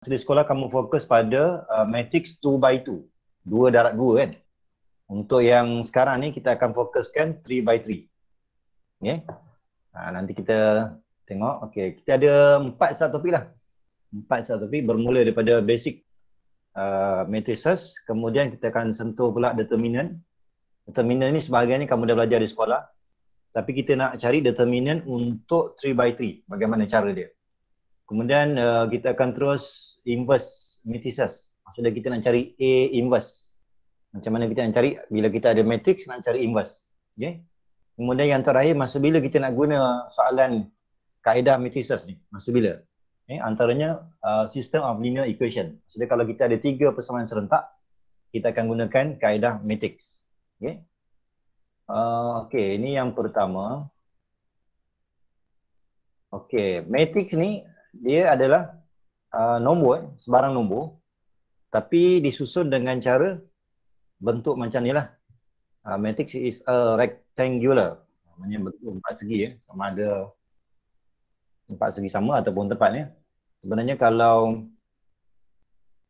di sekolah kamu fokus pada matrix 2 by 2. 2 darab 2 kan. Untuk yang sekarang ni kita akan fokuskan 3 by 3. Okay. Nanti kita tengok. Okay. Kita ada 4 subtopik lah. 4 subtopik bermula daripada basic matrices. Kemudian kita akan sentuh pula determinant. Determinant ni sebahagian ni kamu dah belajar di sekolah. Tapi kita nak cari determinant untuk 3 by 3. Bagaimana cara dia. Kemudian kita akan terus inverse matrices. Maksudnya kita nak cari A inverse. Macam mana kita nak cari bila kita ada matrix nak cari inverse. Okay. Kemudian yang terakhir masa bila kita nak guna soalan kaedah matrices ni. Masa bila. Okay. Antaranya system of linear equation. Maksudnya kalau kita ada 3 persamaan serentak, kita akan gunakan kaedah matrix. Okay. Okay, ini yang pertama. Okay, matrix ni dia adalah nombor, sebarang nombor, tapi disusun dengan cara bentuk macam ni lah. Matrix is a rectangular, namanya bentuk 4 segi ya, sama ada 4 segi sama ataupun tepat ya. Sebenarnya kalau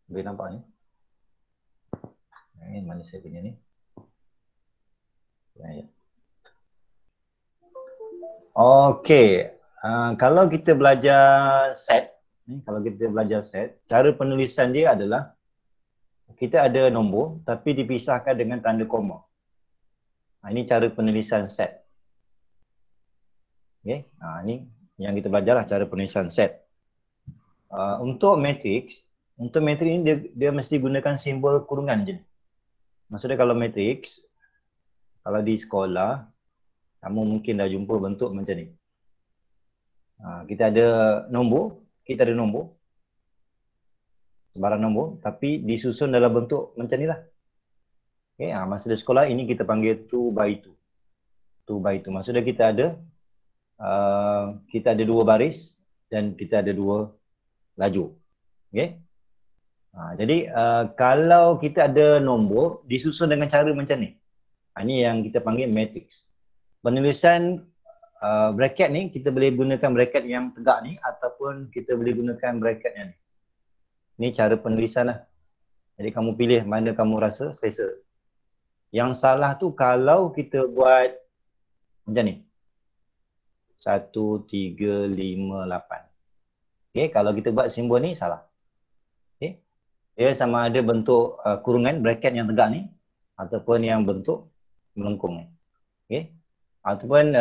boleh nampak ni, mana saya punya ni. Okey. Kalau kita belajar set, cara penulisan dia adalah kita ada nombor tapi dipisahkan dengan tanda koma. Ini cara penulisan set. Okey. Ini yang kita belajar lah cara penulisan set. Untuk matrix ni dia mesti gunakan simbol kurungan je. Maksudnya kalau matrix, kalau di sekolah kamu mungkin dah jumpa bentuk macam ni. Kita ada nombor, sebarang nombor, tapi disusun dalam bentuk macam ni lah. Okay, masa di sekolah ini kita panggil 2 by 2. 2 by 2. Maksudnya kita ada 2 baris dan kita ada 2 lajur. Okay. Jadi kalau kita ada nombor disusun dengan cara macam ni. Ini yang kita panggil matrix. Penulisan bracket ni kita boleh gunakan bracket yang tegak ni ataupun kita boleh gunakan bracket yang ni. Ni cara penulisan lah. Jadi kamu pilih mana kamu rasa selesa. Yang salah tu kalau kita buat macam ni. 1, 3, 5, 8. Okay, kalau kita buat simbol ni salah. Okay. Dia sama ada bentuk kurungan bracket yang tegak ni ataupun yang bentuk melengkung ni. Okay. Ataupun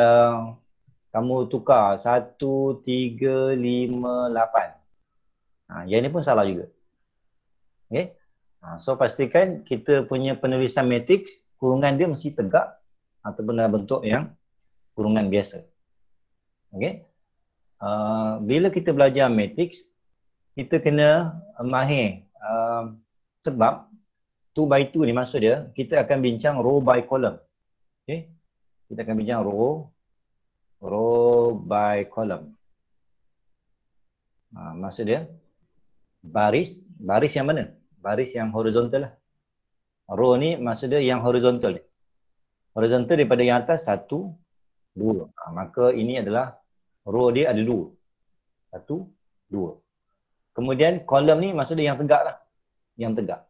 kamu tukar 1, 3, 5, 8. Yang ni pun salah juga. Okay. So pastikan kita punya penulisan matrix, kurungan dia mesti tegak ataupun dalam bentuk yang kurungan biasa. Okay. Bila kita belajar matrix, kita kena mahir sebab 2 by 2 ni maksud dia, kita akan bincang row by column. Okay. Kita akan bincang row by column. Maksud dia baris yang mana? Baris yang horizontal lah. Row ni maksud dia yang horizontal ni. Horizontal daripada yang atas 1, 2. Maka ini adalah row dia ada 2. 1, 2. Kemudian kolom ni maksud dia yang tegak lah. Yang tegak.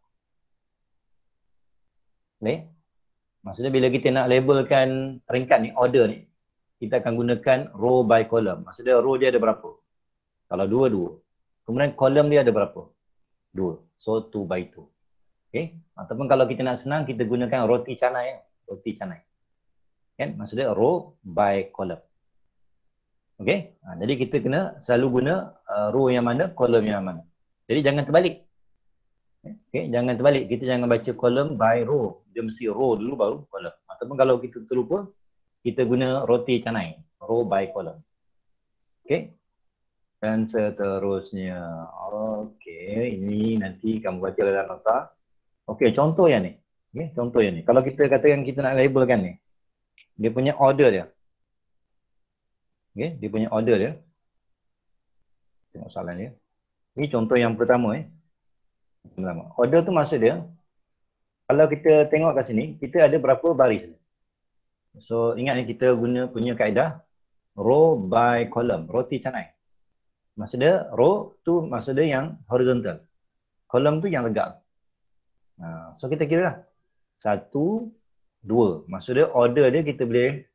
Okay. Maksudnya bila kita nak labelkan peringkat ni, order ni, kita akan gunakan row by column. Maksudnya row dia ada berapa? Kalau 2, 2. Kemudian kolom dia ada berapa? 2. So 2 by 2. Okay. Ataupun kalau kita nak senang, kita gunakan roti canai. Roti canai. Kan? Maksudnya row by column. Okay. Jadi kita kena selalu guna row yang mana, kolom yang mana. Jadi jangan terbalik. Okay. Jangan terbalik. Kita jangan baca column by row. Dia mesti row dulu baru kolom. Ataupun kalau kita terlupa, kita guna roti canai. Row by column. Okay. Dan seterusnya. Okay. Ini nanti kamu baca dalam nota. Okay. Contoh yang ni. Okay. Contoh yang ni. Kalau kita katakan kita nak labelkan ni. Dia punya order dia. Okay. Dia punya order dia. Tengok soalan dia. Ini contoh yang pertama. Pertama. Order tu maksud dia. Kalau kita tengok kat sini. Kita ada berapa baris. So ingat ni kita punya kaedah row by column. Roti canai. Maksud dia row tu maksud dia yang horizontal. Kolom tu yang tegak. So kita kira lah. 1, 2. Maksud dia order dia kita boleh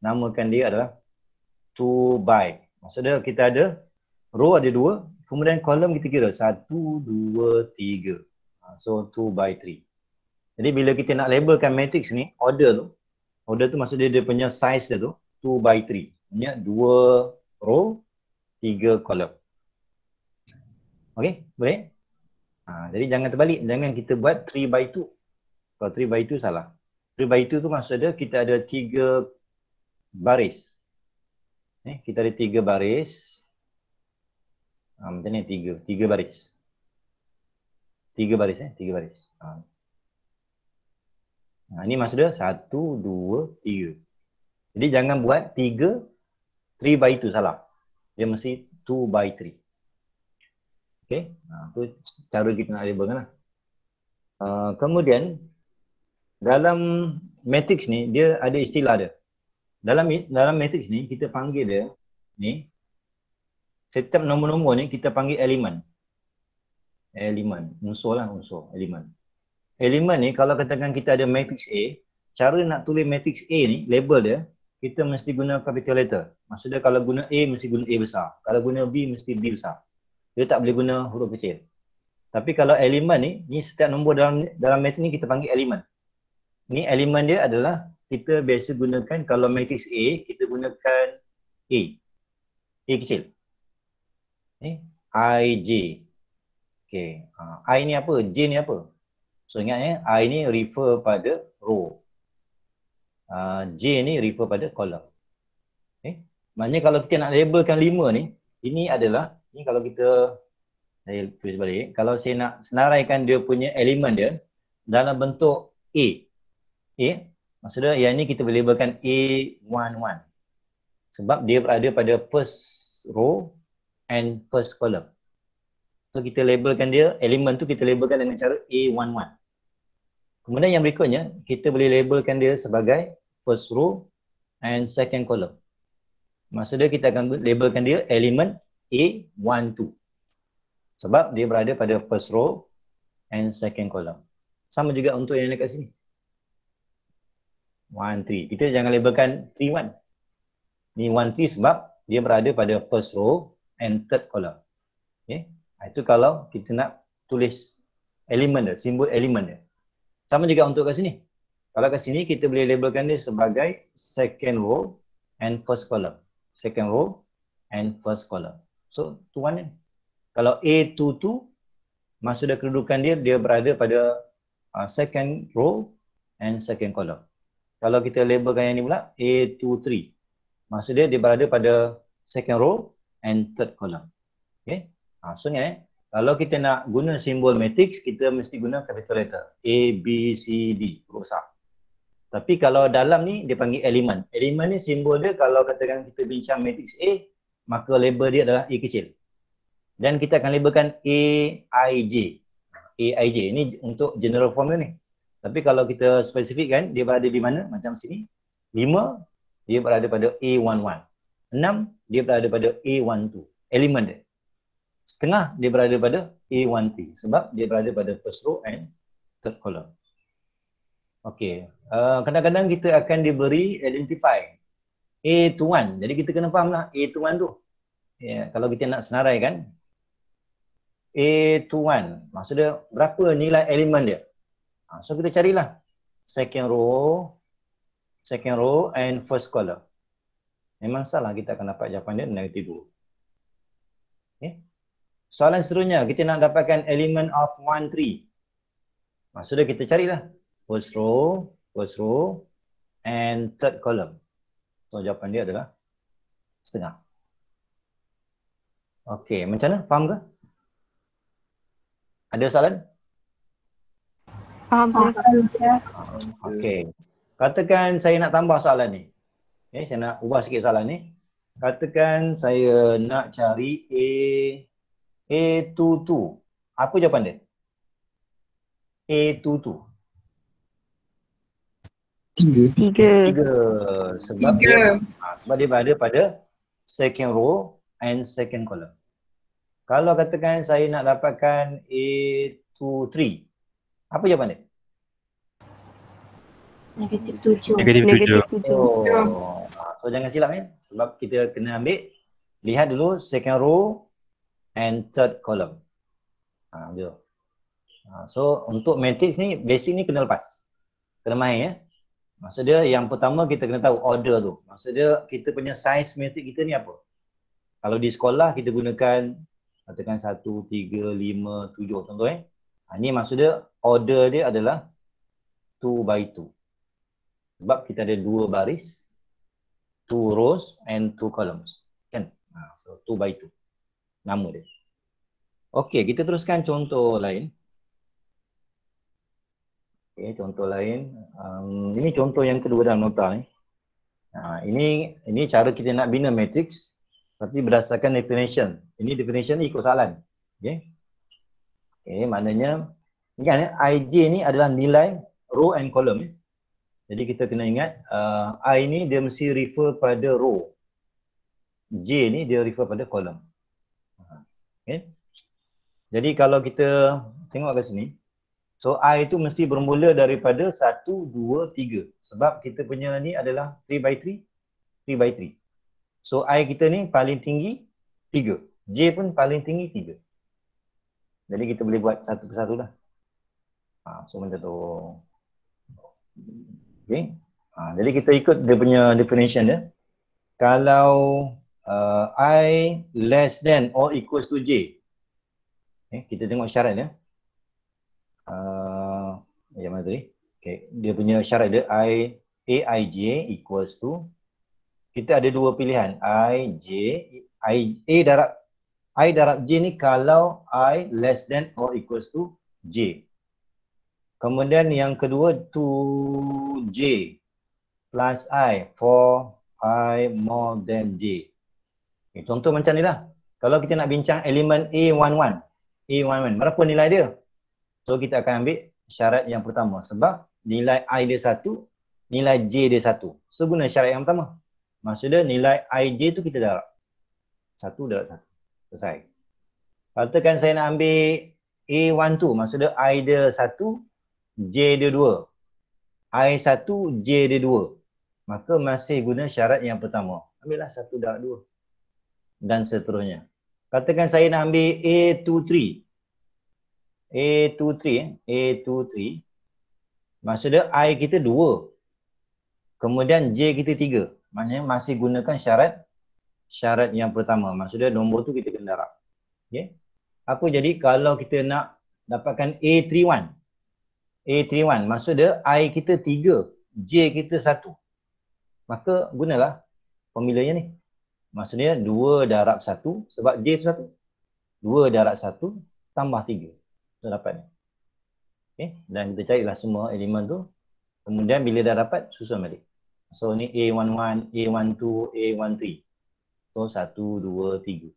namakan dia adalah 2 by. Maksud dia kita ada row ada 2, kemudian kolom kita kira 1, 2, 3. So 2 by 3. Jadi bila kita nak labelkan matrix ni, order tu maksud dia punya size dia tu 2 by 3. Maksudnya 2 row, 3 kolom. Okey, boleh? Jadi jangan terbalik, jangan kita buat 3 by 2. Kalau 3 by 2 salah. 3 by 2 tu maksud dia kita ada 3 baris. Kita ada 3 baris. Macam ni 3 baris. 3 baris 3 baris. Ini maksud dia 1, 2, 3. Jadi jangan buat 3 by 2 salah. Dia mesti 2 by 3. Okey, tu cara kita nak labelkan lah. Kemudian dalam matrix ni dia ada istilah dia. Dalam matrix ni kita panggil dia ni, setiap nombor-nombor ni kita panggil elemen. Unsur lah, elemen. Elemen ni kalau katakan kita ada matrix A, cara nak tulis matrix A ni, label dia, kita mesti guna capital letter. Maksudnya kalau guna A, mesti guna A besar. Kalau guna B, mesti B besar. Dia tak boleh guna huruf kecil. Tapi kalau elemen ni setiap nombor dalam matrix ni kita panggil elemen. Ni elemen dia adalah kita biasa gunakan kalau matrix A, kita gunakan A. A kecil. I, J. Okay. I ni apa? J ni apa? So ingat I ni refer pada row. J ni refer pada column. Maknanya kalau kita nak labelkan 5 ni, ini kalau kita, saya tulis balik, kalau saya nak senaraikan dia punya elemen dia dalam bentuk A. Maksudnya yang ni kita boleh labelkan A11. Sebab dia berada pada first row and first column. So kita labelkan dia, elemen tu kita labelkan dengan cara A11. Kemudian yang berikutnya, kita boleh labelkan dia sebagai first row and second column. Maksudnya kita akan labelkan dia elemen A12. Sebab dia berada pada first row and second column. Sama juga untuk yang dekat sini. 1, 3. Kita jangan labelkan 3, 1. Ni 1, 3 sebab dia berada pada first row and third column. Itu kalau kita nak tulis elemen dia, simbol elemen dia. Sama juga untuk kat sini. Kalau kat sini kita boleh labelkan dia sebagai second row and first column. Second row and first column. So, tu one ni. Kalau A22, maksud kedudukan dia berada pada second row and second column. Kalau kita labelkan yang ni pula, A23. Maksud dia berada pada second row and third column. Okay. So ingat kalau kita nak guna simbol matrix, kita mesti guna capital letter. A, B, C, D. Huruf besar. Tapi kalau dalam ni, dia panggil elemen. Elemen ni simbol dia kalau katakan kita bincang matrix A, maka label dia adalah A kecil. Dan kita akan labelkan AIJ. AIJ. Ini untuk general form dia ni. Tapi kalau kita spesifikkan, dia berada di mana? Macam sini. 5, dia berada pada A11. 6, dia berada pada A12. Elemen dia. Setengah, dia berada pada A13. Sebab dia berada pada first row and third column. Okey. Kadang-kadang kita akan diberi identify. A21. Jadi kita kena faham lah A21 tu. Kalau kita nak senaraikan, A21. Maksudnya berapa nilai elemen dia? So kita carilah second row and first column. Memang salah kita akan dapat jawapan dia negatif 2. Soalan seterusnya, kita nak dapatkan element of 1, 3. Maksudnya kita carilah first row and third column. So jawapan dia adalah setengah. Okey, macam mana? Faham ke? Ada soalan? Faham. Okey. Katakan saya nak tambah soalan ni. Saya nak ubah sikit soalan ni. Katakan saya nak cari A22. Apa jawapan dia? A22. 3. Sebab dia berada pada second row and second column. Kalau katakan saya nak dapatkan A23, apa jawapan dia? -7. Negatif 7. Oh, so jangan silap sebab kita kena ambil, lihat dulu second row and third column. Betul. So untuk matrix ni, basic ni kena lepas. Kena main Maksud dia yang pertama kita kena tahu order tu. Maksud dia kita punya size matrix kita ni apa. Kalau di sekolah kita gunakan katakan 1, 3, 5, 7 contoh Ni maksud dia order dia adalah 2 by 2. Sebab kita ada 2 baris, 2 rows and 2 columns. Kan? So 2 by 2. Nama dia. Okey, kita teruskan contoh lain. Contoh lain. Ini contoh yang kedua dalam nota ni. Ini cara kita nak bina matrix tapi berdasarkan definition. Ini definition ni ikut soalan. Maknanya ingat IJ ni adalah nilai row and column. Jadi kita kena ingat I ni dia mesti refer pada row. J ni dia refer pada column. Jadi kalau kita tengok kat sini, so I itu mesti bermula daripada 1, 2, 3. Sebab kita punya ni adalah 3 by 3, 3 by 3. So I kita ni paling tinggi 3. J pun paling tinggi 3. Jadi kita boleh buat satu persatu lah. So macam tu. Jadi kita ikut dia punya definition dia. Kalau I less than or equals to J. Kita tengok syarat dia. Yang mana tadi? Dia punya syarat dia Aij equals to, kita ada dua pilihan, I darab J ni kalau I less than or equals to J. Kemudian yang kedua 2J plus I for I more than J. Contoh macam ni lah. Kalau kita nak bincang elemen A11, berapa nilai dia? So kita akan ambil syarat yang pertama sebab nilai I dia 1, nilai J dia 1. So guna syarat yang pertama. Maksudnya nilai IJ tu kita darab. 1 darab 1. Selesai. Katakan saya nak ambil A12, maksudnya I dia 1, J dia 2. I 1, J dia 2. Maka masih guna syarat yang pertama. Ambillah 1 darab 2. Dan seterusnya. Katakan saya nak ambil A23. A23, maksudnya I kita 2. Kemudian J kita 3. Maknanya masih gunakan syarat yang pertama. Maksudnya nombor tu kita kena darab. Apa jadi kalau kita nak dapatkan A31? A31 maksudnya I kita 3, J kita 1. Maka gunalah formulanya ni. Maksudnya 2 darab 1 sebab J tu 1. 2 darab 1 tambah 3. Kita dapat ni. Dan kita carilah semua elemen tu. Kemudian bila dah dapat, susun balik. So ni A11, A12, A13. So 1, 2, 3.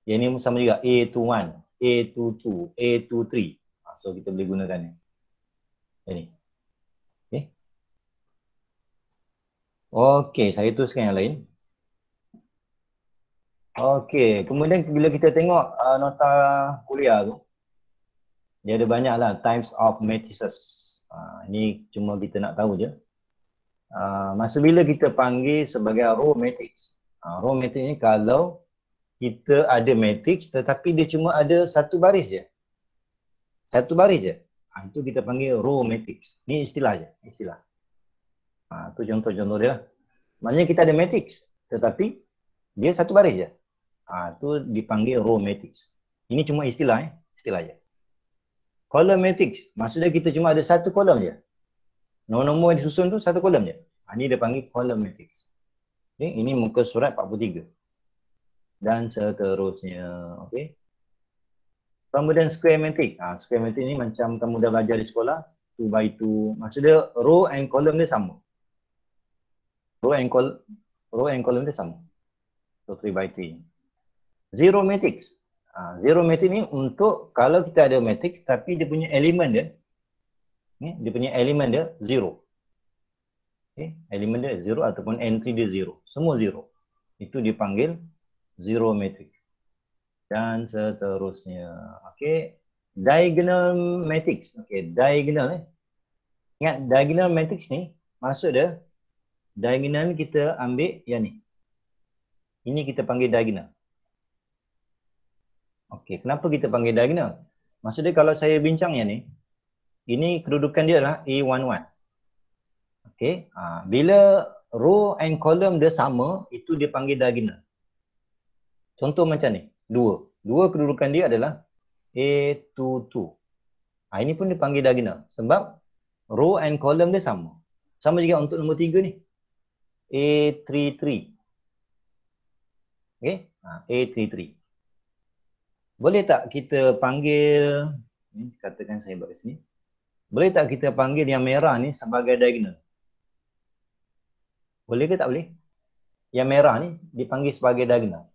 Yang ni sama juga A21, A22, A23. So kita boleh gunakan ni. Ini. Okey, saya teruskan yang lain. Okey, kemudian bila kita tengok nota kuliah tu, dia ada banyaklah types of matrices. Ini cuma kita nak tahu je. Masa bila kita panggil sebagai row matrix. Row matrix ni kalau kita ada matrix tetapi dia cuma ada satu baris je. Satu baris je. Itu kita panggil row matrix. Ni istilah je. Istilah. Tu contoh-contoh dia lah. Maknanya kita ada matrix tetapi dia satu baris je. Tu dipanggil row matrix. Ini cuma istilah Istilah je. Column matrix, maksudnya kita cuma ada satu kolom je. Nombor-nombor yang disusun tu satu kolom je. Ini dia panggil column matrix. Ini muka surat 43. Dan seterusnya. Kemudian square matrix. Square matrix ni macam kamu dah belajar di sekolah. 2 by 2. Maksudnya row and column dia sama. Row and column dia sama. So 3 by 3. Zero matrix. Zero matrix ni untuk kalau kita ada matrix tapi dia punya elemen dia, dia punya elemen dia zero. Elemen dia zero ataupun entry dia zero. Semua zero. Itu dipanggil zero matrix. dan seterusnya. Okey. Diagonal matrix. Okey, diagonal. Ingat diagonal matrix ni maksud dia diagonal kita ambil yang ni. Ini kita panggil diagonal. Okey, kenapa kita panggil diagonal? Maksudnya kalau saya bincang yang ni, ini kedudukan dia adalah A11. Okey, bila row and column dia sama, itu dia panggil diagonal. Contoh macam ni, 2. 2 kedudukan dia adalah A22. Ini pun dia panggil diagonal sebab row and column dia sama. Sama juga untuk nombor 3 ni. A33. Okey, A33. Boleh tak kita panggil, katakan saya buat kat sini. Boleh tak kita panggil yang merah ni sebagai diagonal? Boleh ke tak boleh? Yang merah ni dipanggil sebagai diagonal.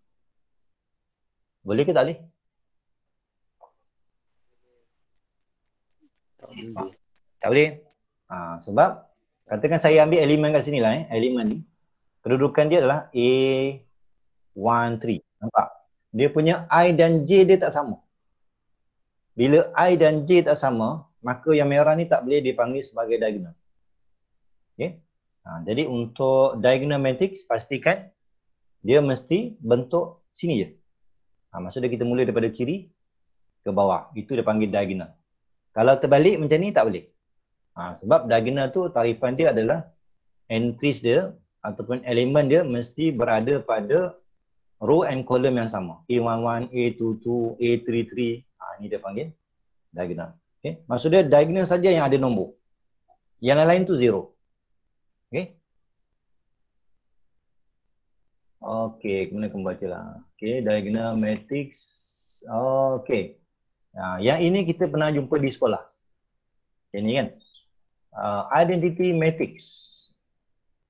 Boleh ke tak boleh? Tak boleh. Sebab katakan saya ambil elemen kat sini lah. Elemen ni. Kedudukan dia adalah A13. Nampak? Dia punya I dan J dia tak sama. Bila I dan J tak sama, maka yang merah ni tak boleh dipanggil sebagai diagonal. Okay? Jadi untuk diagonal matrix, pastikan dia mesti bentuk sini je. Maksudnya kita mula daripada kiri ke bawah. Itu dia panggil diagonal. Kalau terbalik macam ni tak boleh. Sebab diagonal tu tarifan dia adalah entries dia ataupun elemen dia mesti berada pada row and column yang sama. A11, A22, A33. Ini dia panggil diagonal. Okay? Maksudnya diagonal saja yang ada nombor. Yang lain tu zero. Okay? Okay, kemudian kembali baca lah. Okay, diagonal matrix. Okay. Yang ini kita pernah jumpa di sekolah. Ini kan. Identity matrix.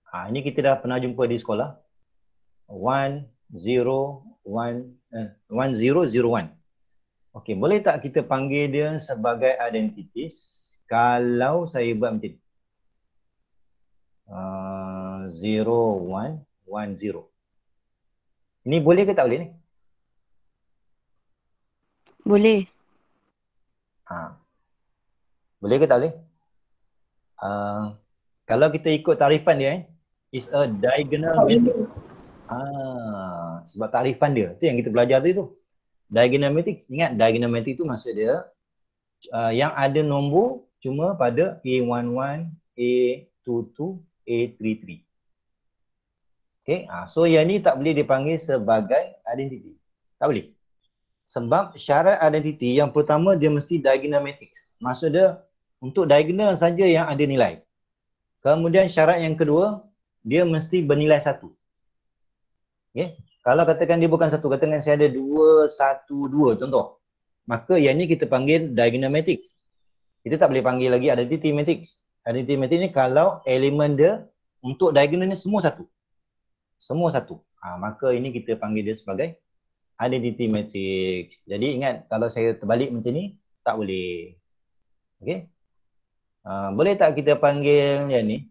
Ini kita dah pernah jumpa di sekolah. 1001. Okey, boleh tak kita panggil dia sebagai identities kalau saya buat macam ni? 0110. Ini boleh ke tak boleh ni? Boleh. Boleh ke tak boleh? Kalau kita ikut tarifan dia, is a diagonal matrix. Sebab tarifan dia, tu yang kita belajar tadi tu. Diagonal matrix, ingat diagonal matrix tu maksud dia yang ada nombor cuma pada A11, A22, A33. Okay, so yang ni tak boleh dipanggil sebagai identity. Tak boleh. Sebab syarat identity yang pertama dia mesti diagonal matrix. Maksud dia untuk diagonal saja yang ada nilai. Kemudian syarat yang kedua, dia mesti bernilai 1. Okay. Kalau katakan dia bukan 1, katakan saya ada 2, 1, 2 contoh. Maka yang ni kita panggil diagonal matrix. Kita tak boleh panggil lagi identity matrix. Identity matrix ni kalau elemen dia untuk diagonal ni semua 1. Semua 1. Maka ini kita panggil dia sebagai identity matrix. Jadi ingat kalau saya terbalik macam ni, tak boleh. Okay. Boleh tak kita panggil yang ni?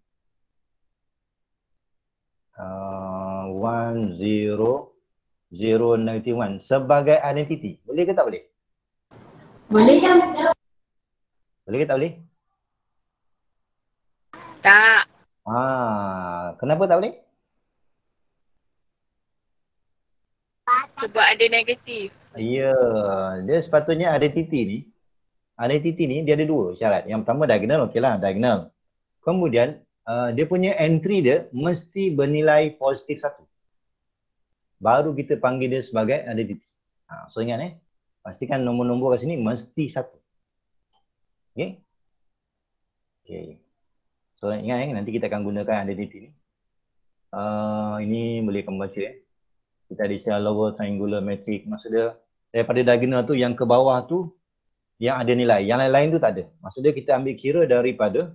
1001 sebagai identity. Boleh ke tak boleh? Boleh kan? Boleh ke tak boleh? Tak. Kenapa tak boleh? Sebab ada negatif. Ya, dia sepatutnya identity ni dia ada 2 syarat. Yang pertama diagonal, okeylah diagonal. Kemudian dia punya entry dia mesti bernilai positif 1. Baru kita panggil dia sebagai identity. So ingat pastikan nombor-nombor kat sini mesti 1. Okay. So ingat nanti kita akan gunakan identity ni. Ini boleh kamu baca Kita ada istilah lower triangular matrix. Maksud dia daripada diagonal tu yang ke bawah tu yang ada nilai. Yang lain-lain tu tak ada. Maksud dia kita ambil kira daripada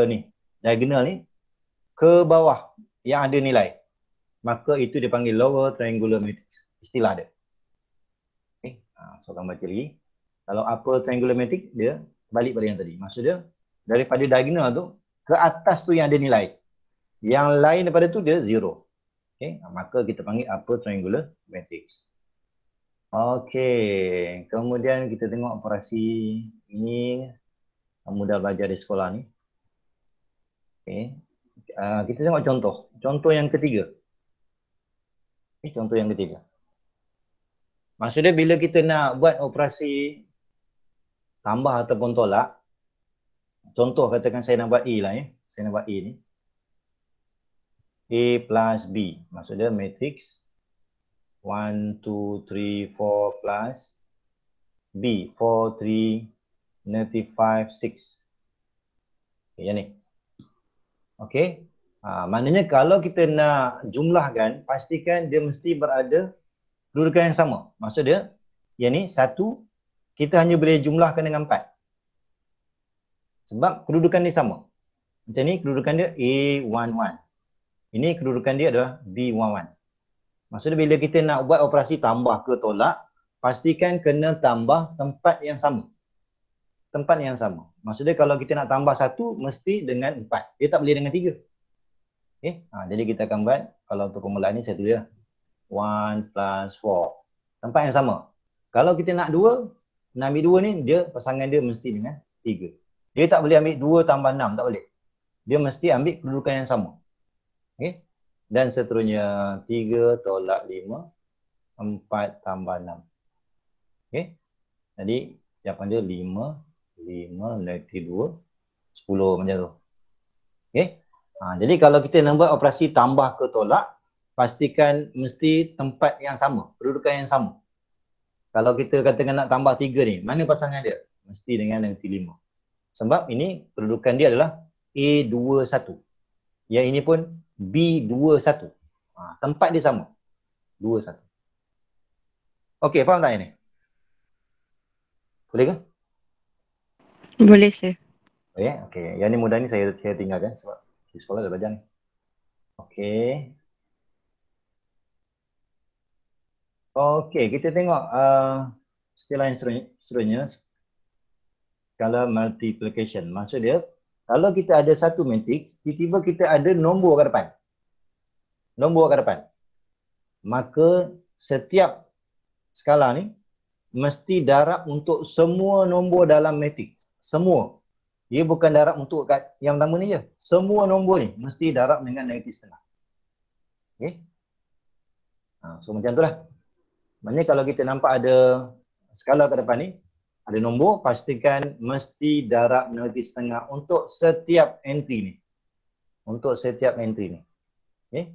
ni diagonal ni ke bawah yang ada nilai. Maka itu dipanggil lower triangular matrix. Istilah dia. Okay. So akan baca lagi. Kalau upper triangular matrix dia balik pada yang tadi. Maksud dia daripada diagonal tu ke atas tu yang ada nilai. Yang lain daripada tu dia 0. Okey, maka kita panggil upper triangular matrix. Okey, kemudian kita tengok operasi ini mudah belajar di sekolah ni. Okey. Kita tengok contoh. Contoh yang ketiga. Okay, contoh yang ketiga. Maksudnya bila kita nak buat operasi tambah ataupun tolak, contoh katakan saya nak buat A lah ya. Saya nak buat A ni. A plus B. Maksudnya matrix 1, 2, 3, 4 plus B. 4, 3, negative 5, 6. Okay, yang ni. Okey. Maknanya kalau kita nak jumlahkan, pastikan dia mesti berada kedudukan yang sama. Maksud dia, yang ni 1, kita hanya boleh jumlahkan dengan 4. Sebab kedudukan dia sama. Macam ni kedudukan dia A11. Ini kedudukan dia adalah B11. Maksudnya bila kita nak buat operasi tambah ke tolak, pastikan kena tambah tempat yang sama. Tempat yang sama. Maksudnya kalau kita nak tambah 1, mesti dengan 4. Dia tak boleh dengan 3. Okay? Jadi kita akan buat, kalau untuk permulaan ni saya tulis lah. 1 plus 4. Tempat yang sama. Kalau kita nak 2, nak ambil 2 ni, dia pasangan dia mesti dengan 3. Dia tak boleh ambil 2 tambah 6, tak boleh. Dia mesti ambil kedudukan yang sama. Okay? Dan seterusnya 3 tolak 5, 4 tambah 6. Okay? Jadi jawapan dia 5 negatif 2, 10 macam tu. Okay? Jadi kalau kita nak buat operasi tambah ke tolak, pastikan mesti tempat yang sama, kedudukan yang sama. Kalau kita katakan nak tambah 3 ni, mana pasangan dia? Mesti dengan negatif 5. Sebab ini kedudukan dia adalah A21. Yang ini pun B21. Tempat dia sama. 21. Okey, faham tak ini? Boleh ke? Boleh, sir. Okey. Yang ni mudah ni saya tinggalkan sebab di sekolah dah belajar ni. Okey. Okey, kita tengok istilah yang seterusnya. Skala multiplication. Maksud dia, kalau kita ada satu matrix, tiba-tiba kita ada nombor kat depan. Nombor kat depan. Maka setiap skala ni mesti darab untuk semua nombor dalam matrix. Semua. Dia bukan darab untuk kat yang pertama ni je. Semua nombor ni mesti darab dengan negatif setengah. Okey. So macam tu lah. Maknanya kalau kita nampak ada skala kat depan ni, ada nombor, pastikan mesti darab negatif setengah untuk setiap entry ni. Untuk setiap entry ni. Okay.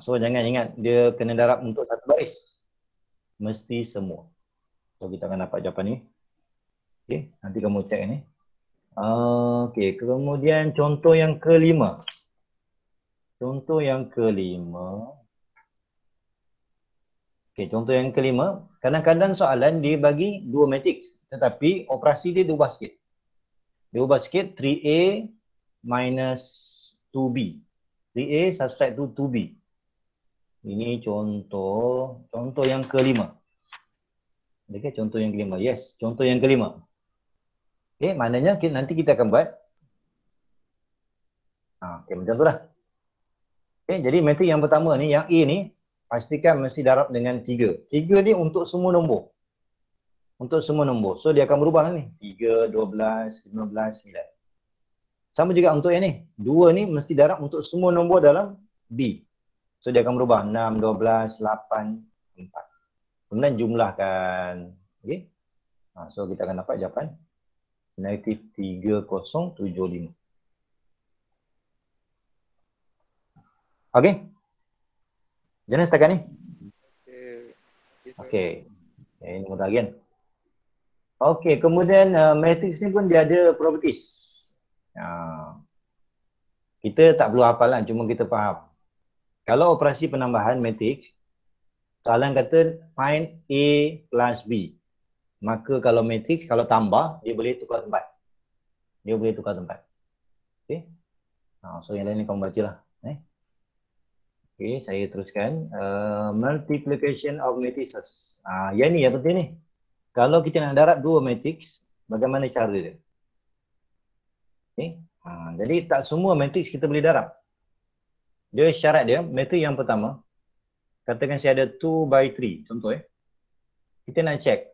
So jangan ingat dia kena darab untuk satu baris. Mesti semua. So kita akan dapat jawapan ni. Okay. Nanti kamu cek ni. Okay. Kemudian contoh yang kelima. Contoh yang kelima. Okay, contoh yang kelima, kadang-kadang soalan dia bagi dua matrix, tetapi operasi dia diubah sikit. Dia ubah sikit 3A minus 2B. 3A subtract to 2B. Ini contoh yang kelima. Okay, contoh yang kelima. Yes, contoh yang kelima. Okay, maknanya nanti kita akan buat. Okay, macam tu lah. Okay, jadi matrix yang pertama ni, yang A ni, pastikan mesti darab dengan 3. 3 ni untuk semua nombor. Untuk semua nombor. So dia akan berubah lah ni. 3, 12, 15, 9. Sama juga untuk yang ni. 2 ni mesti darab untuk semua nombor dalam B. So dia akan berubah. 6, 12, 8, 4. Kemudian jumlahkan. Okay. So kita akan dapat jawapan. Negatif 3075. Okay. Macam mana setakat ni? Okey. Ini mudah kan? Okey, kemudian matrix ni pun dia ada properties. Kita tak perlu hafal lah, cuma kita faham. Kalau operasi penambahan matrix, soalan kata find A plus B. Maka kalau matrix, kalau tambah, dia boleh tukar tempat. Dia boleh tukar tempat. Okey. So yang lain ni kamu baca lah. Okey, saya teruskan. Multiplication of matrices. Yang ni yang penting ni. Kalau kita nak darab dua matrix, bagaimana cara dia? Okey. Jadi tak semua matrix kita boleh darab. Dia syarat dia, metrik yang pertama, katakan saya ada 2 by 3, contoh kita nak check,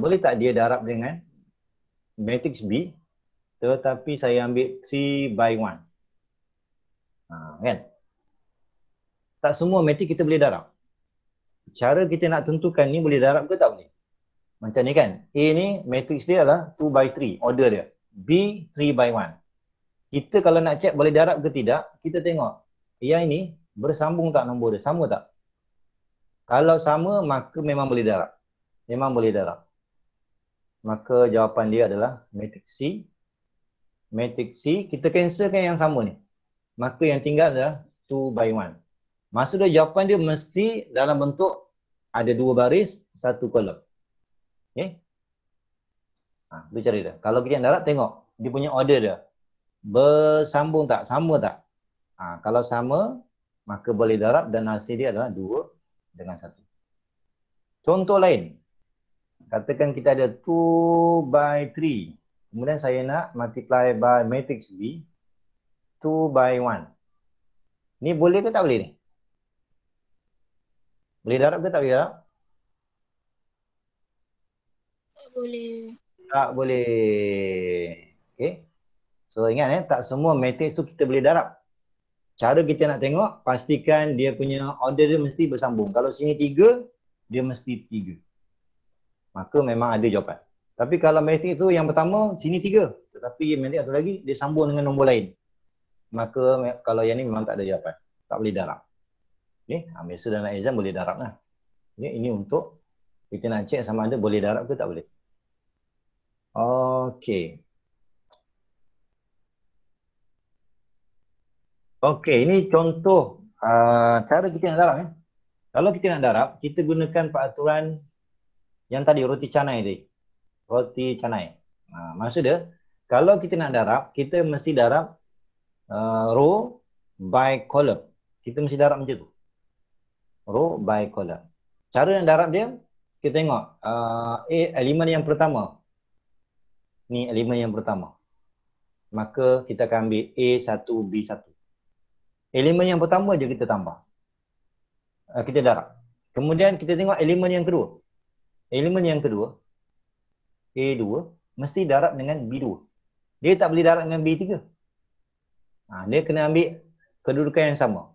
boleh tak dia darab dengan matrix B, tetapi saya ambil 3 by 1. Kan? Tak semua matrik kita boleh darab. Cara kita nak tentukan ni boleh darab ke tak boleh. Macam ni kan. A ni matrix dia adalah 2 by 3, order dia. B 3 by 1. Kita kalau nak check boleh darab ke tidak, kita tengok yang ini bersambung tak nombor dia, sama tak? Kalau sama maka memang boleh darab. Memang boleh darab. Maka jawapan dia adalah matrix C. Matrix C kita cancelkan yang sama ni. Maka yang tinggal adalah 2 by 1. Maksudnya jawapan dia mesti dalam bentuk ada 2 baris, 1 kolom. Okay? Itu cara dia. Kalau kita nak darab, tengok dia punya order dia. Bersambung tak? Sama tak? Kalau sama, maka boleh darab dan hasil dia adalah 2 dengan 1. Contoh lain. Katakan kita ada 2 by 3. Kemudian saya nak multiply by matrix B, 2 by 1. Ni boleh ke tak boleh ni? Boleh darab ke tak boleh darab? Boleh. Tak boleh. Okay. So ingat tak semua matrix tu kita boleh darab. Cara kita nak tengok, pastikan dia punya order dia mesti bersambung. Kalau sini 3, dia mesti 3. Maka memang ada jawapan. Tapi kalau matrix tu yang pertama, sini 3. Tetapi matrix satu lagi, dia sambung dengan nombor lain. Maka kalau yang ni memang tak ada jawapan. Tak boleh darab. Okay. Biasa dalam exam boleh darab lah. Okay. Ini untuk kita nak check sama ada boleh darab ke tak boleh. Okey. Okey, ini contoh cara kita nak darab. Kalau kita nak darab, kita gunakan peraturan yang tadi, roti canai tadi. Roti canai. Maksud dia, kalau kita nak darab, kita mesti darab row by column. Kita mesti darab macam tu. Row by column. Cara nak darab dia, kita tengok elemen yang pertama. Ni elemen yang pertama. Maka kita akan ambil A1, B1. Elemen yang pertama je kita tambah. Kita darab. Kemudian kita tengok elemen yang kedua. Elemen yang kedua, A2, mesti darab dengan B2. Dia tak boleh darab dengan B3. Dia kena ambil kedudukan yang sama.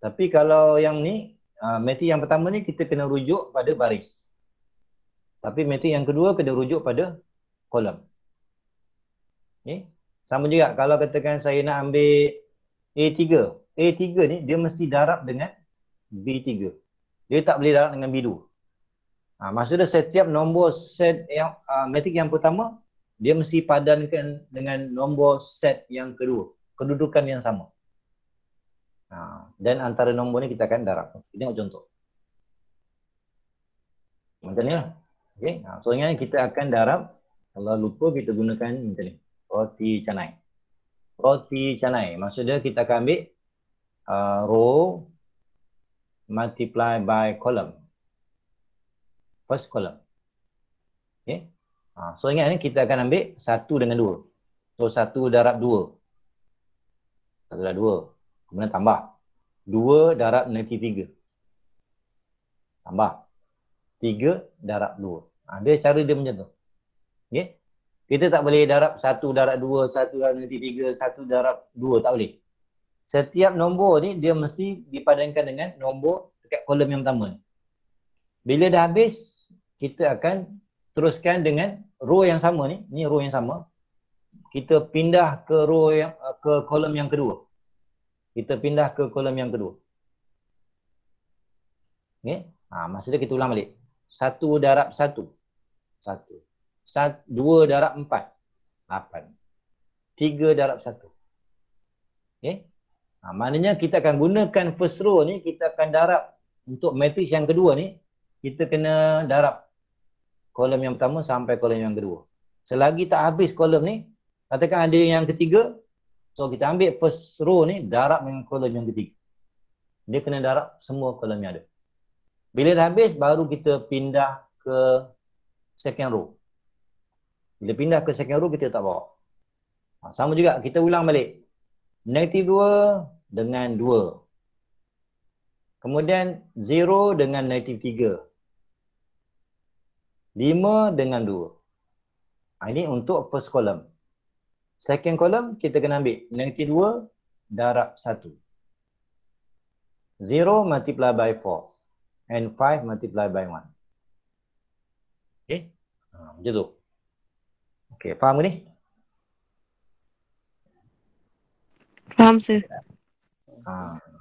Tapi kalau yang ni, matrik yang pertama ni kita kena rujuk pada baris. Tapi matrik yang kedua kena rujuk pada kolom. Okay. Sama juga kalau katakan saya nak ambil A3. A3 ni dia mesti darab dengan B3. Dia tak boleh darab dengan B2. Maksudnya setiap nombor set yang matrik yang pertama, dia mesti padankan dengan nombor set yang kedua. Kedudukan yang sama. Dan antara nombor ni kita akan darab. Kita tengok contoh. Macam ni lah. Okay. So ingat kita akan darab. Kalau lupa kita gunakan macam ni. Roti canai. Roti canai. Maksudnya kita akan ambil row multiply by column. First column. Okay. So ingat ni kita akan ambil 1 dengan 2. So 1 darab 2. 1 darab 2. Kemudian tambah. 2 darab negatif 3. Tambah. 3 darab 2. Dia cara dia macam tu. Okay. Kita tak boleh darab 1 darab 2, 1 darab negatif 3, 1 darab 2. Tak boleh. Setiap nombor ni dia mesti dipadankan dengan nombor dekat kolom yang pertama ni. Bila dah habis, kita akan teruskan dengan row yang sama ni. Ni row yang sama. Kita pindah ke row yang ke kolom yang kedua. Kita pindah ke kolom yang kedua. Okay. Maksudnya kita ulang balik. 1 darab 1. 1. 2 darab 4. 8. 3 darab 1. Okay. Maknanya kita akan gunakan first row ni, kita akan darab untuk matrix yang kedua ni, kita kena darab kolom yang pertama sampai kolom yang kedua. Selagi tak habis kolom ni, katakan ada yang ketiga, so kita ambil first row ni, darab dengan kolom yang ketiga. Dia kena darab semua kolom yang ada. Bila dah habis, baru kita pindah ke second row. Bila pindah ke second row, kita tak bawa. Sama juga, kita ulang balik. Negatif 2 dengan 2. Kemudian 0 dengan negatif 3. 5 dengan 2. Ini untuk first column. Second column kita kena ambil negatif 2 darab 1. 0 multiply by 4 and 5 multiply by 1. Okey. Macam tu. Okey, faham ke ni? Faham, sir.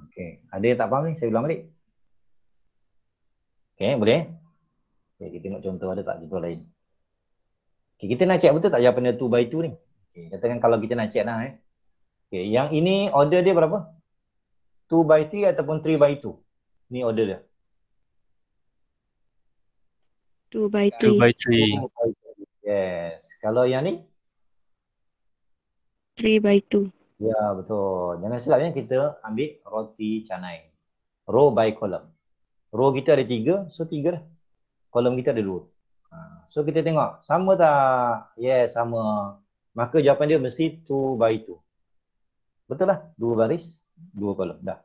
Okey. Ada yang tak faham ni? Saya ulang balik. Okey, boleh? Okey, kita tengok contoh ada tak contoh lain. Okey, kita nak check betul tak jawapan dia 2 by 2 ni? Okey, katakan kalau kita nak check lah Okey, yang ini order dia berapa? 2 by 3 ataupun 3 by 2? Ni order dia. 2 by 2 3. by 3. Yes. Kalau yang ni? 3 by 2. Ya, betul. Jangan silap kita ambil roti canai. Row by column. Row kita ada 3, so 3 dah. Kolom kita ada 2. So kita tengok, sama tak? Yes, sama. Maka jawapan dia mesti 2 by 2. Betul lah? 2 baris, 2 kolom. Dah.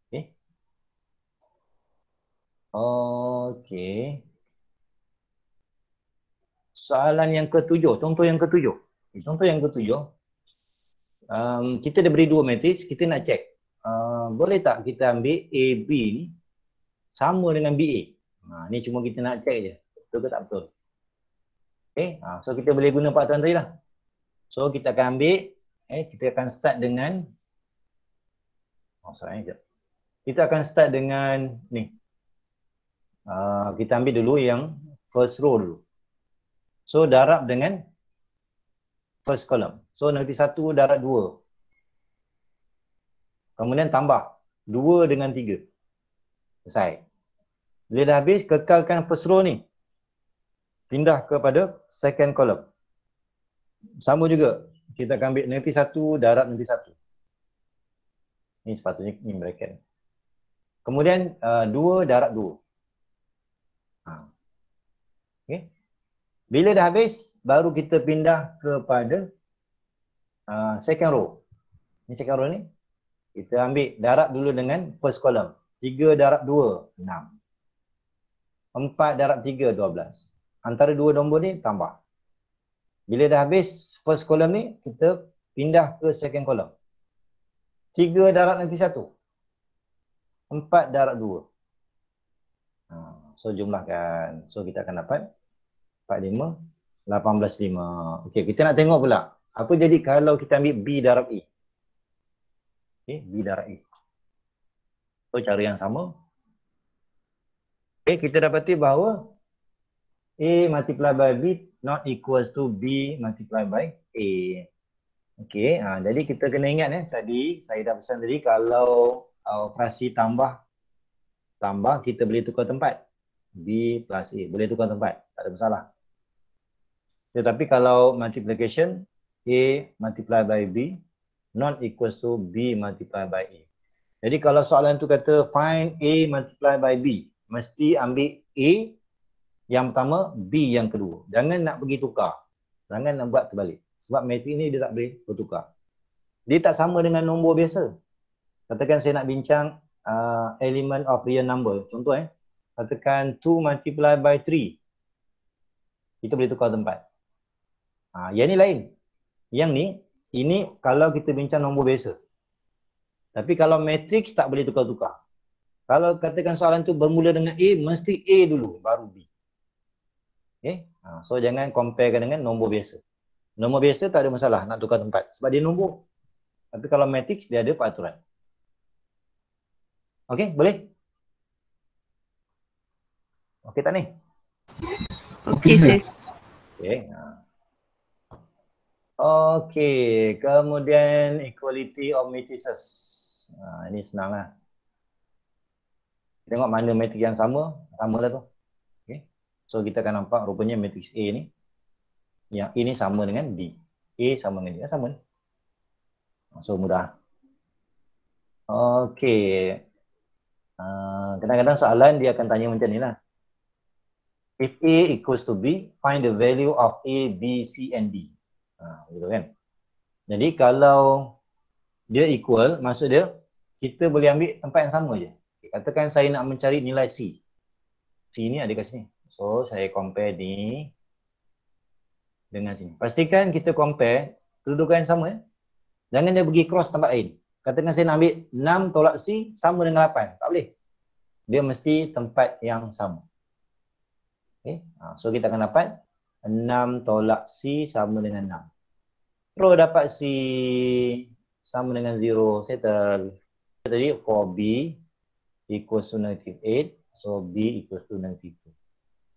Okay. Okay. Soalan yang ke-7. Contoh yang ke-7. Contoh yang ke-7. Kita dah beri 2 matrix, kita nak check. Boleh tak kita ambil AB ni sama dengan BA? Ni cuma kita nak check je. Betul ke tak betul? Okay. So kita boleh guna peraturan tadi lah. So kita akan ambil, kita akan start dengan, kita akan start dengan ni. Kita ambil dulu yang first row dulu. So darab dengan first column. So negatif 1 darab 2. Kemudian tambah 2 dengan 3. Selesai. Bila dah habis, kekalkan first row ni. Pindah kepada second column. Sama juga. Kita akan ambil negatif 1 darab negatif 1. Ni sepatutnya ni bracket. Kemudian 2 darab 2. Okay. Bila dah habis, baru kita pindah kepada second row. Ni second row ni. Kita ambil darab dulu dengan first column. 3 darab 2, 6. 4 darab 3, 12. Antara dua nombor ni tambah. Bila dah habis first column ni, kita pindah ke second column. 3 darab nanti 1. 4 darab 2. So jumlahkan. So kita akan dapat 45, 18, 5. Okey, kita nak tengok pula. Apa jadi kalau kita ambil B darab A? Okey, B darab A. So cara yang sama. Okey, kita dapati bahawa A multiply by B not equals to B multiply by A. Okey, jadi kita kena ingat tadi saya dah pesan tadi kalau operasi tambah kita boleh tukar tempat. B plus A, boleh tukar tempat, tak ada masalah. Tetapi kalau multiplication, A multiply by B not equals to B multiply by A. Jadi kalau soalan tu kata find A multiply by B, mesti ambil A yang pertama, B yang kedua. Jangan nak pergi tukar. Jangan nak buat terbalik. Sebab matrik ni dia tak boleh bertukar. Dia tak sama dengan nombor biasa. Katakan saya nak bincang element of real number. Contoh katakan 2 multiply by 3. Kita boleh tukar tempat. Yang ni lain. Yang ni, ini kalau kita bincang nombor biasa. Tapi kalau matrix tak boleh tukar-tukar. Kalau katakan soalan tu bermula dengan A, mesti A dulu, baru B. Okay? So jangan comparekan dengan nombor biasa. Nombor biasa tak ada masalah nak tukar tempat. Sebab dia nombor. Tapi kalau matrix, dia ada peraturan. Okay, boleh? Okay tak ni? Okey, sir. Okay. Okay, kemudian equality of matrices. Ini senang lah. Tengok mana matrik yang sama lah tu. Okay. So kita akan nampak rupanya matriks A ni, yang A ni sama dengan D. A sama dengan D, sama ni. So mudah. Okay. Kadang-kadang soalan dia akan tanya macam ni lah. If A equals to B, find the value of A, B, C and D. Gitu kan. Jadi kalau dia equal, maksud dia kita boleh ambil tempat yang sama je. Katakan saya nak mencari nilai C. C ni ada kat sini. So, saya compare ni dengan sini. Pastikan kita compare kedudukan yang sama. Jangan dia pergi cross tempat lain. Katakan saya nak ambil 6 tolak C sama dengan 8. Tak boleh. Dia mesti tempat yang sama. Okay. So, kita akan dapat 6 tolak C sama dengan 6. Terus dapat C sama dengan 0. Settle. Tadi 4B equals to negative 8. So, B equals to negative 2.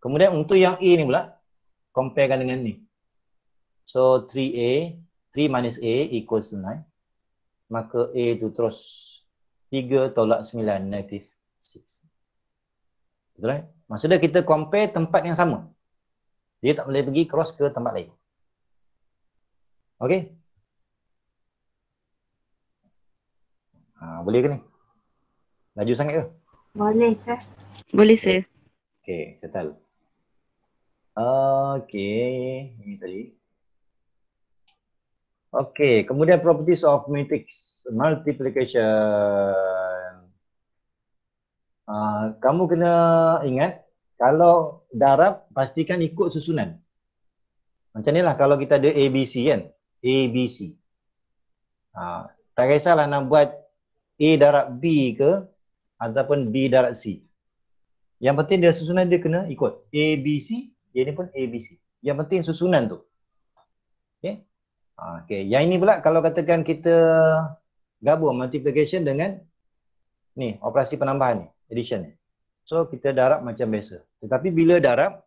Kemudian untuk yang A ni pula, comparekan dengan ni. So, 3A, 3 minus A equals to 9. Maka A tu terus 3 tolak 9, negative 6. Betul kan? Maksudnya kita compare tempat yang sama. Dia tak boleh pergi cross ke tempat lain. Okey? Boleh ke ni? Laju sangat ke? Boleh, sir. Boleh, sir. Okey, settle. Okey, ini tadi. Okey, kemudian properties of matrix multiplication. Kamu kena ingat, kalau darab pastikan ikut susunan. Macam ni lah kalau kita ada ABC kan, ABC. Tak kisahlah nak buat A darab B ke ataupun B darab C. Yang penting dia susunan dia kena ikut ABC, dia ni pun ABC. Yang penting susunan tu. Okey. Okey, yang ini pula kalau katakan kita gabung multiplication dengan ni operasi penambahan ni, addition ni. So kita darab macam biasa. Tetapi bila darab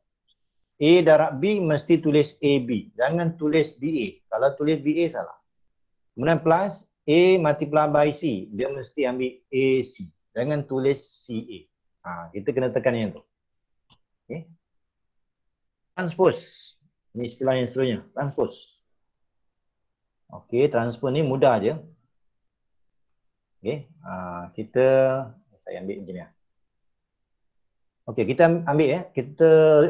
A darab B mesti tulis AB. Jangan tulis BA. Kalau tulis BA salah. Kemudian plus A multiply by C, dia mesti ambil AC. Jangan tulis CA. Kita kena tekan yang tu. Okey. Transpose. Ini istilah yang seterusnya, transpose. Okey, transpose ni mudah je. Okey, saya ambil macam ni. Okey, kita ambil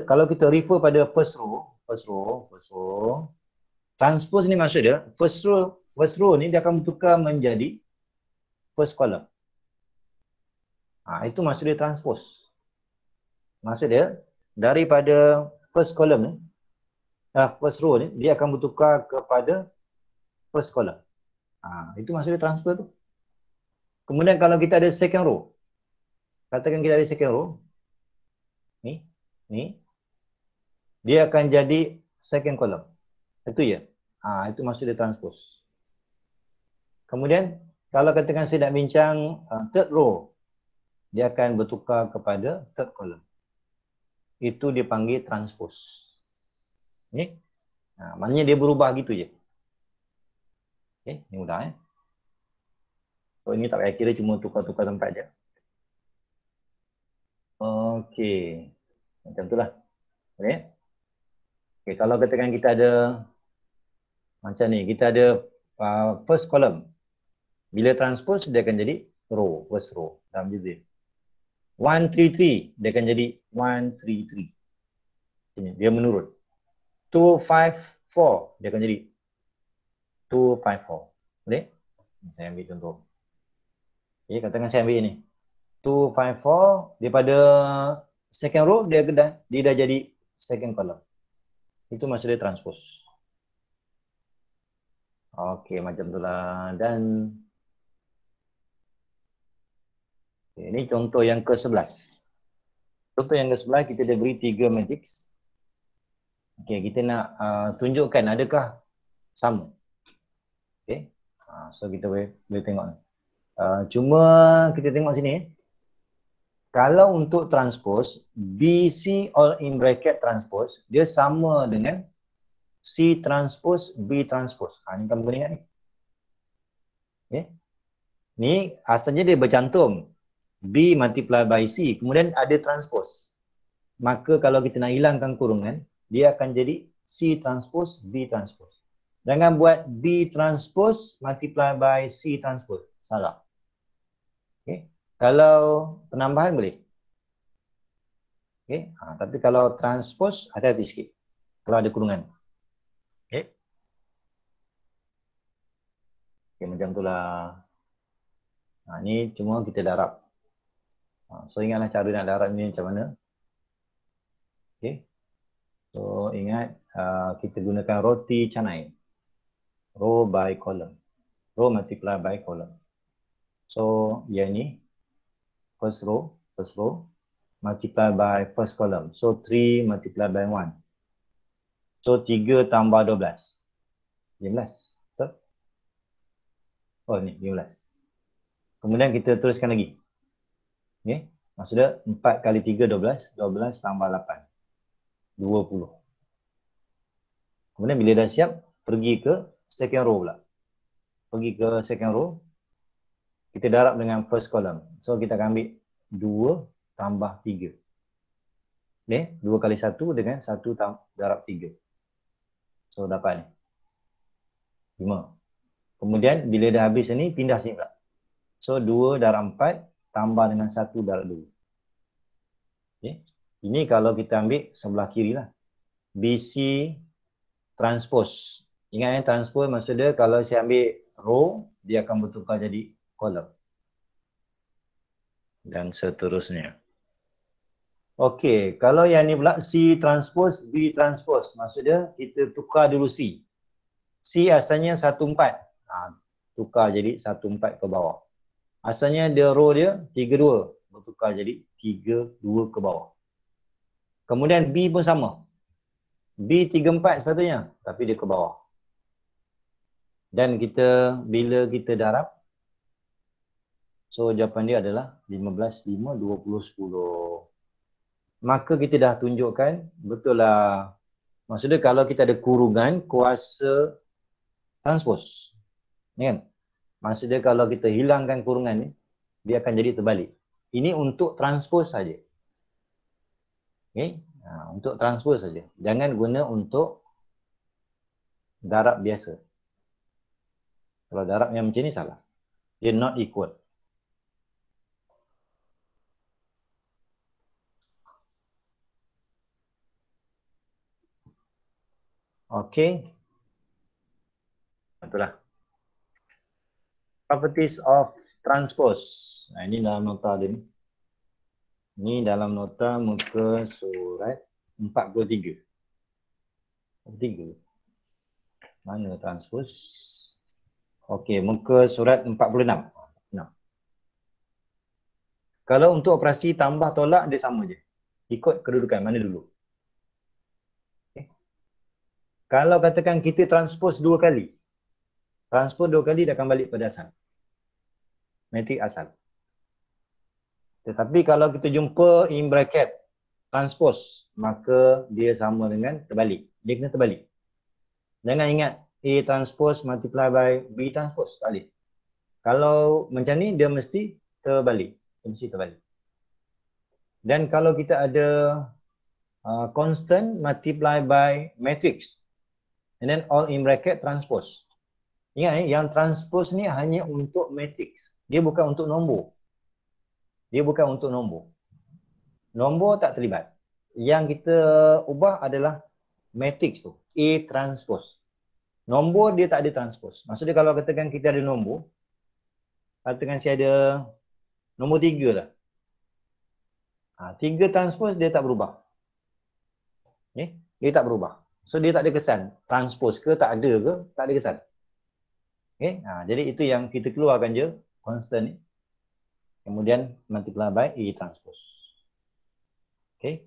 kalau kita refer pada first row, transpose ni maksud dia, first row ni dia akan bertukar menjadi first column. Itu maksud dia transpose. Maksud dia, daripada first column ni, first row ni, dia akan bertukar kepada first column. Itu maksud dia transfer tu. Kemudian kalau kita ada second row, katakan kita ada second row, ni, dia akan jadi second column. Itu ya. Itu maksud dia transpose. Kemudian kalau katakan saya nak bincang third row, dia akan bertukar kepada third column. Itu dipanggil transpose. Ni, maknanya dia berubah gitu je. Okay, ni mudah So ini tak payah kira, cuma tukar-tukar tempat je. Okey. Macam itulah. Okey. Okey, kalau katakan kita ada macam ni, kita ada first column. Bila transpose dia akan jadi row, first row dalam juzif. 133 dia akan jadi 133. Ini dia menurun. 254 dia akan jadi 254. Boleh? Saya ambil contoh. Okay, katakan saya ambil ini. 254 daripada second row dia dah jadi second column. Itu maksud dia transpose. Okey, macam itulah. Dan ini contoh yang ke-11. Contoh yang ke-11 kita dah beri 3 matrix. Okey, kita nak tunjukkan adakah sama. Okey. So kita boleh tengok. Cuma kita tengok sini. Kalau untuk transpose, BC all in bracket transpose, dia sama dengan C transpose, B transpose. Ni kamu boleh ingat ni. Okay. Ni asalnya dia bercantum. B multiply by C, kemudian ada transpose. Maka kalau kita nak hilangkan kurungan, dia akan jadi C transpose, B transpose. Jangan buat B transpose multiply by C transpose. Salah. Okay. Kalau penambahan boleh. Okay. Tapi kalau transpose, hati-hati sikit. Kalau ada kurungan. Okay. Okay, macam itulah. Ni cuma kita darab. So ingatlah cara nak darab ni macam mana. Okay. So ingat kita gunakan roti canai. Row by column. Row multiply by column. So yang ni first row multiply by first column. So 3 multiply by 1. So 3 tambah 12. 15. Betul? Oh ni 15. Kemudian kita teruskan lagi. Okay. Maksudnya 4 kali 3 12. 12 tambah 8. 20. Kemudian bila dah siap, pergi ke second row pula. Pergi ke second row. Kita darab dengan first column. So kita akan ambil 2 tambah 3. Okay. 2 kali 1 dengan 1 darab 3. So dapat ni 5. Kemudian bila dah habis ni, pindah sini pula. So 2 darab 4 tambah dengan 1 darab 2. Okay. Ini kalau kita ambil sebelah kiri lah. BC transpose. Ingat transpose maksudnya kalau saya ambil row, dia akan bertukar jadi column. Dan seterusnya. Okey, kalau yang ni pula C transpose, B transpose. Maksudnya kita tukar dulu C. C asalnya 14. Tukar jadi 14 ke bawah. Asalnya dia row dia 32. Bertukar jadi 32 ke bawah. Kemudian B pun sama. B 34 sepatutnya. Tapi dia ke bawah. Dan kita, bila kita darab, so jawapan dia adalah 15, 5, 20, 10. Maka kita dah tunjukkan, betul lah. Maksudnya kalau kita ada kurungan kuasa transpose. Ni kan? Maksudnya kalau kita hilangkan kurungan ni, dia akan jadi terbalik. Ini untuk transpose saja. Okay? Untuk transpose saja. Jangan guna untuk darab biasa. Kalau darab yang macam ni salah. Dia not equal. Okay. Betul lah. Properties of transpose. Ini dalam nota dia ni. Ini dalam nota muka surat 43. 43. Mana transpose? Okey, muka surat 46. Nah. Kalau untuk operasi tambah tolak dia sama je. Ikut kedudukan mana dulu. Okay. Kalau katakan kita transpose 2 kali. Transpose 2 kali dia akan balik pada asal. Matrik asal. Tetapi kalau kita jumpa in bracket transpose, maka dia sama dengan terbalik. Dia kena terbalik. Jangan ingat A transpose multiply by B transpose. Tak boleh. Kalau macam ni, dia mesti terbalik. Dia mesti terbalik. Dan kalau kita ada constant multiply by matrix. And then all in bracket transpose. Ingat yang transpose ni hanya untuk matrix. Dia bukan untuk nombor. Dia bukan untuk nombor. Nombor tak terlibat. Yang kita ubah adalah matrix tu. A transpose. Nombor dia tak ada transpose. Maksudnya kalau katakan kita ada nombor. Katakan saya ada nombor 3 lah. 3 transpose dia tak berubah. Okay? Dia tak berubah. So dia tak ada kesan. Transpose ke tak ada ke, tak ada kesan. Okay? Jadi itu yang kita keluarkan je constant ni. Kemudian multiply by A transpose. Okay.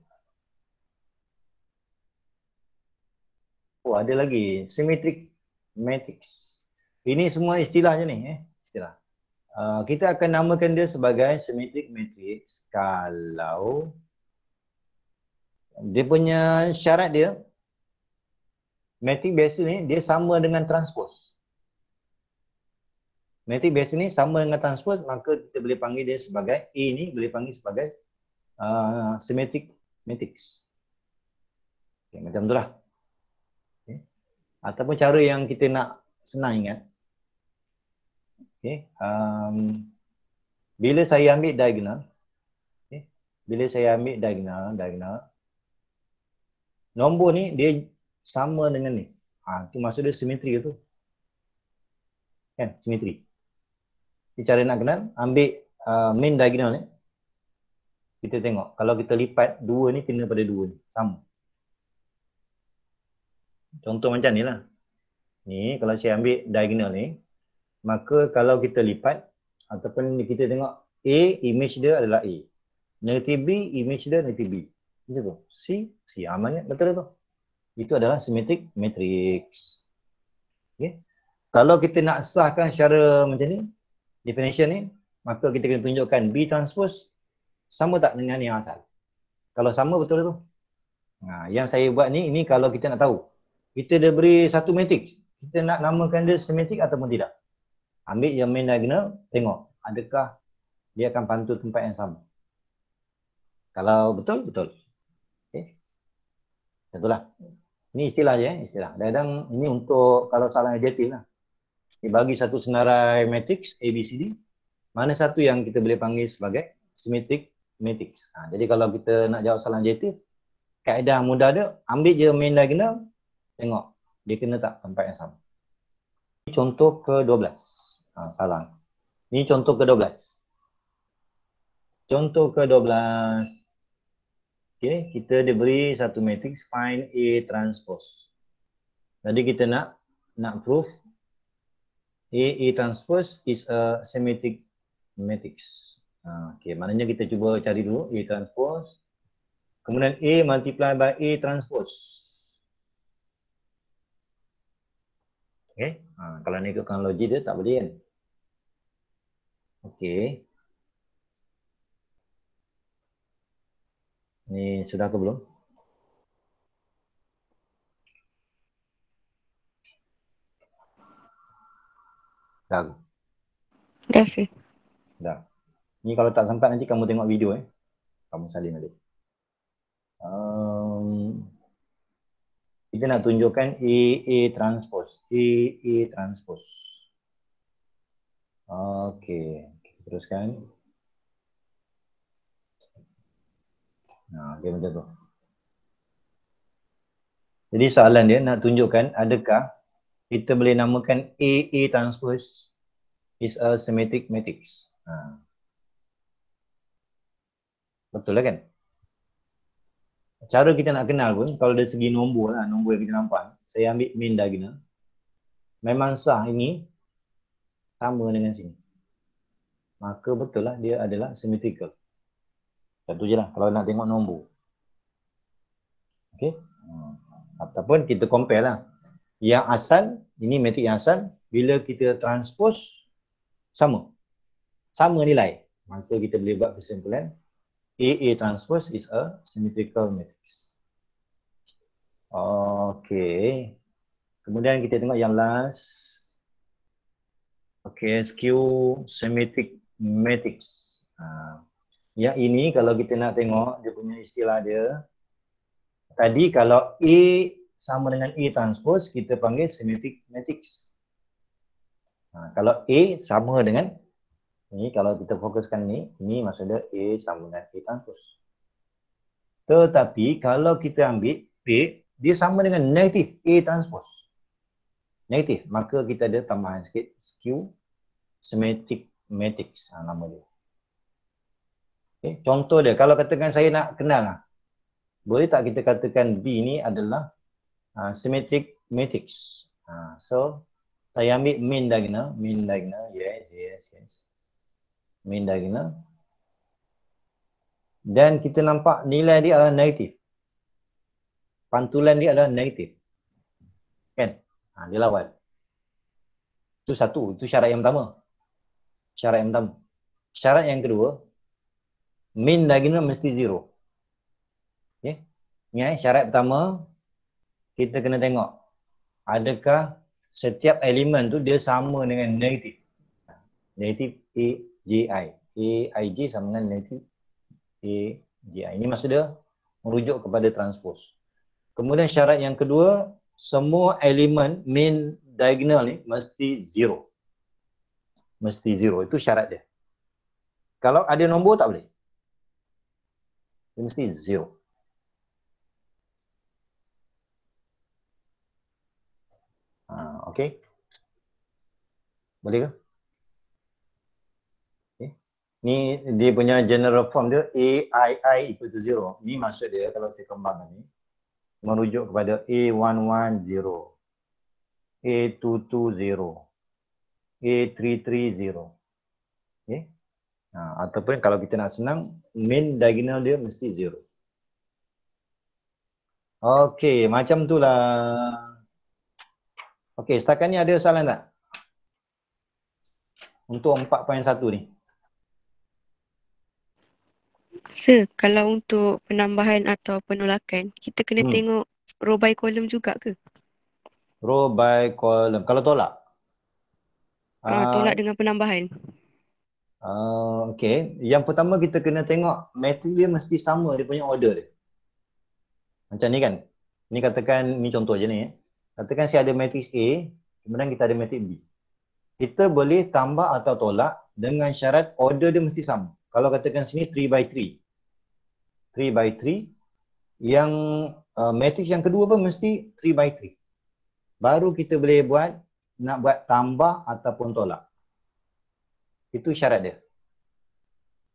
Oh, ada lagi symmetric matrix. Ini semua istilahnya ni, istilah. Kita akan namakan dia sebagai symmetric matrix kalau dia punya syarat dia matrik biasa ni dia sama dengan transpose. Matrik biasa ni sama dengan transpose, maka kita boleh panggil dia sebagai A ni boleh panggil sebagai symmetric matrix. Okay, macam tu lah. Okay. Ataupun cara yang kita nak senang ingat. Okay. Bila saya ambil diagonal, okay. Bila saya ambil diagonal, nombor ni dia sama dengan ni. Itu maksud dia simetri tu. Kan, simetri. Cara nak kenal, ambil main diagonal ni. kita tengok. Kalau kita lipat, 2 ni kena pada 2 ni. Sama. Contoh macam ni lah. Ni, kalau saya ambil diagonal ni, maka kalau kita lipat, ataupun kita tengok A, image dia adalah A. Negatif B, image dia negatif B. Macam tu. C, C. Amannya betul tu. Itu adalah symmetric matrix. Okay. Kalau kita nak sahkan secara macam ni, definition ni, maka kita kena tunjukkan B transpose sama tak dengan yang asal. Kalau sama betul tu. Yang saya buat ni, ini kalau kita nak tahu. Kita dah beri satu matrix. Kita nak namakan dia symmetric ataupun tidak. Ambil yang main diagonal, tengok. Adakah dia akan pantul tempat yang sama. Kalau betul, betul. Okay. Itulah. Ini istilah je, istilah. Kadang-kadang ini untuk kalau soalan adjektif lah. Dia bagi satu senarai matrix ABCD. Mana satu yang kita boleh panggil sebagai symmetric matrix. Jadi kalau kita nak jawab soalan adjektif, kaedah mudah dia, ambil je main diagonal, tengok dia kena tak tempat yang sama. Ini contoh ke-12. Salah. Ini contoh ke-12. Contoh ke-12. Okay, kita diberi satu matrix find A transpose. Jadi kita nak proof A transpose is a symmetric matrix. Okay, maknanya kita cuba cari dulu A transpose. Kemudian A multiply by A transpose. Okay, kalau nak ikutkan logik dia tak boleh kan. Okay. Ni sudah ke belum? Dah. Dah sir. Dah. Ni kalau tak sempat nanti kamu tengok video kamu salin nanti. Kita nak tunjukkan A transpose. A transpose. Okey, kita teruskan. Dia macam tu. Jadi soalan dia nak tunjukkan adakah kita boleh namakan A transpose is a symmetric matrix. Betul lah kan? Cara kita nak kenal pun, kalau dari segi nombor lah, nombor yang kita nampak. Saya ambil main diagonal. Memang sah ini sama dengan sini. Maka betul lah dia adalah symmetrical. Satu je lah kalau nak tengok nombor. Okay. Ataupun kita compare lah. Yang asal, ini matrik yang asal, bila kita transpose, sama. Sama nilai. Maka kita boleh buat kesimpulan A transpose is a symmetrical matrix. Okay. Kemudian kita tengok yang last. Okay, skew symmetric matrix. Yang ini kalau kita nak tengok dia punya istilah dia. Tadi kalau A sama dengan A transpose, kita panggil symmetric matrix. Kalau A sama dengan ini, kalau kita fokuskan ini maksudnya A sama dengan A transpose. Tetapi kalau kita ambil A, dia sama dengan negatif A transpose. Negatif, maka kita ada tambahan sikit skew symmetric matrix nama dia. Okay. Contoh dia, kalau katakan saya nak kenal lah, boleh tak kita katakan B ni adalah symmetric matrix. So saya ambil main diagonal, yes. Main diagonal. Dan kita nampak nilai dia adalah negatif. Pantulan dia adalah negatif. Kan? Dia lawan. Itu satu, itu syarat yang pertama. Syarat yang kedua, main diagonal mesti zero. Okay? Ni syarat pertama, kita kena tengok adakah setiap elemen tu dia sama dengan negatif. Negatif AJ sama dengan negatif AJI. Ini maksud dia merujuk kepada transpose. Kemudian syarat yang kedua, semua elemen main diagonal ni mesti zero. Mesti zero, itu syarat dia. Kalau ada nombor tak boleh. Dia mesti zero. Okey. Boleh ke? Okay. Ni dia punya general form dia AII equal to 0. Ni maksud dia kalau saya kembangkan ni merujuk kepada A110, A220, A330. Okay. Ataupun kalau kita nak senang, main diagonal dia mesti 0. Okey, macam tu lah. Okey, setakat ni ada soalan tak? Untuk 4.1 ni. Sir, kalau untuk penambahan atau penolakan, kita kena tengok row by column juga ke? Row by column. Kalau tolak? Tolak dengan penambahan. Okey, yang pertama kita kena tengok matrik dia mesti sama dia punya order dia. Macam ni kan. Ni katakan, ni contoh je ni. Katakan saya ada matriks A, kemudian kita ada matriks B. Kita boleh tambah atau tolak dengan syarat order dia mesti sama. Kalau katakan sini 3 by 3. 3 by 3. Yang matriks yang kedua pun mesti 3 by 3. Baru kita boleh nak buat tambah ataupun tolak. Itu syarat dia.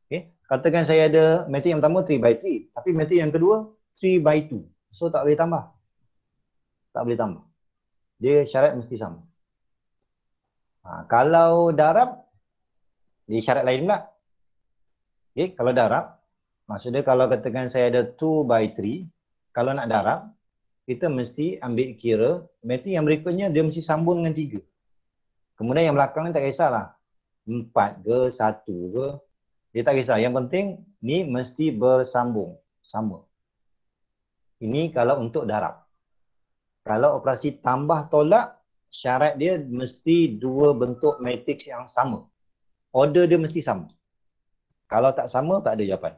Okay. Katakan saya ada matriks yang pertama 3 by 3. Tapi matriks yang kedua 3 by 2. So tak boleh tambah. Tak boleh tambah. Dia syarat mesti sama. Kalau darab, dia syarat lain pula. Okay, kalau darab, maksudnya kalau katakan saya ada 2 by 3, kalau nak darab, kita mesti ambil kira matrik yang berikutnya dia mesti sambung dengan 3. Kemudian yang belakang ni tak kisahlah. 4 ke, 1 ke, dia tak kisah. Yang penting ni mesti bersambung. Sama. Ini kalau untuk darab. Kalau operasi tambah tolak, syarat dia mesti dua bentuk matriks yang sama. Order dia mesti sama. Kalau tak sama, tak ada jawapan.